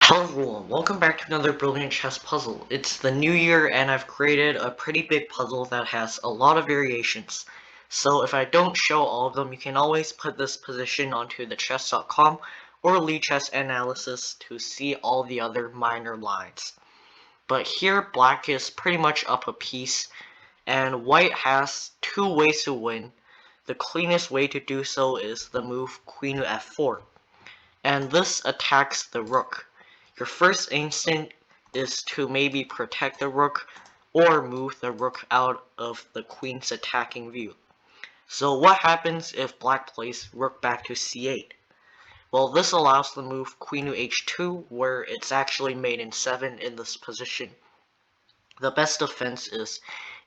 Hello everyone, welcome back to another Brilliant Chess puzzle. It's the new year and I've created a pretty big puzzle that has a lot of variations. So if I don't show all of them, you can always put this position onto the chess.com or Lichess Analysis to see all the other minor lines. But here black is pretty much up a piece and white has two ways to win. The cleanest way to do so is the move queen to f4. And this attacks the rook. Your first instinct is to maybe protect the rook or move the rook out of the queen's attacking view. So what happens if black plays rook back to c8? Well, this allows the move queen to h2 where it's actually mate in 7 in this position. The best defense is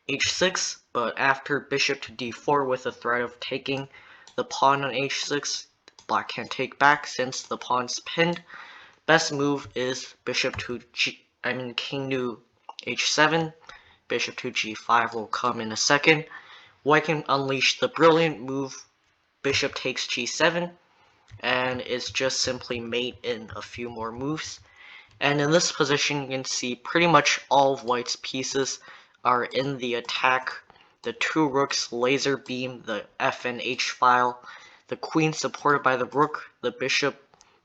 h6, but after bishop to d4 with the threat of taking the pawn on h6, black can't take back since the pawn's pinned. Best move is bishop to king to h7. Bishop to g5 will come in a second. White can unleash the brilliant move bishop takes g7, and it's just simply mate in a few more moves. And in this position, you can see pretty much all of white's pieces are in the attack. The two rooks laser beam the f and h file. The queen supported by the rook. The bishop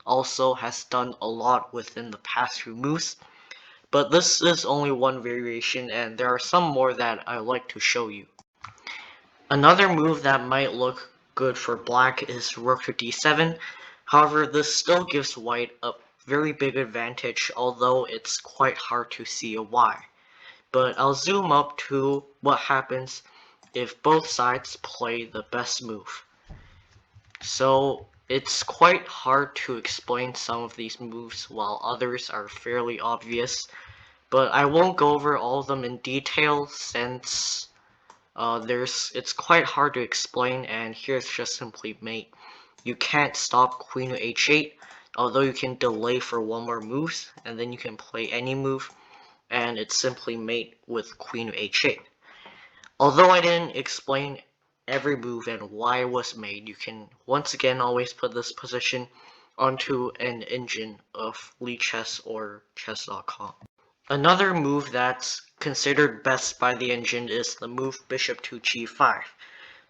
also has done a lot within the past few moves. But this is only one variation and there are some more that I like to show you. Another move that might look good for black is rook to d7. However, this still gives white a very big advantage, although it's quite hard to see why. But I'll zoom up to what happens if both sides play the best move. So it's quite hard to explain some of these moves while others are fairly obvious, but I won't go over all of them in detail since it's quite hard to explain, and here's just simply mate. You can't stop queen to h8, although you can delay for one more move, and then you can play any move, and it's simply mate with queen to h8. Although I didn't explain every move and why it was made, you can once again always put this position onto an engine of Lichess or chess.com. Another move that's considered best by the engine is the move bishop to g5.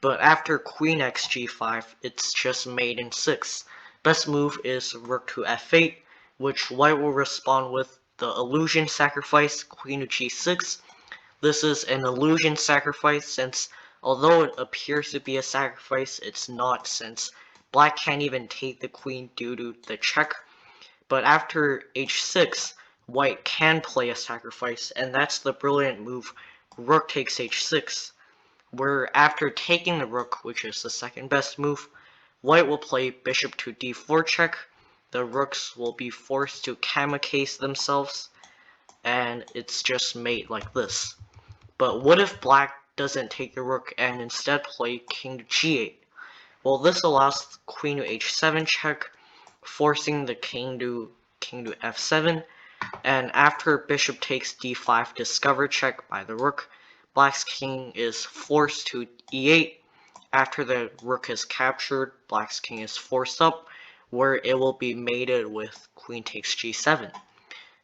But after queen x g5, it's just mate in 6. Best move is rook to f8, which white will respond with the illusion sacrifice queen to g6. This is an illusion sacrifice since although it appears to be a sacrifice, it's not since black can't even take the queen due to the check. But after h6, white can play a sacrifice, and that's the brilliant move rook takes h6, where after taking the rook, which is the second best move, white will play bishop to d4 check. The rooks will be forced to kamikaze themselves, and it's just mate like this. But what if black doesn't take the rook and instead play king to g8? Well, this allows queen to h7 check, forcing the king to f7, and after bishop takes d5 discover check by the rook, black's king is forced to e8. After the rook is captured, black's king is forced up, where it will be mated with queen takes g7.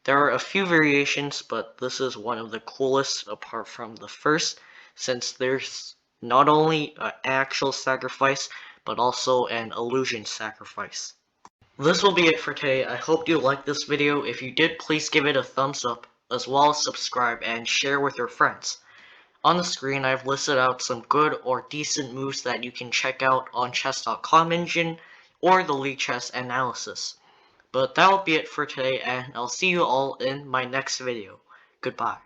There are a few variations, but this is one of the coolest apart from the first, since there's not only an actual sacrifice, but also an illusion sacrifice. This will be it for today. I hope you liked this video. If you did, please give it a thumbs up, as well as subscribe and share with your friends. On the screen, I've listed out some good or decent moves that you can check out on chess.com engine or the Lichess Analysis. But that will be it for today, and I'll see you all in my next video. Goodbye.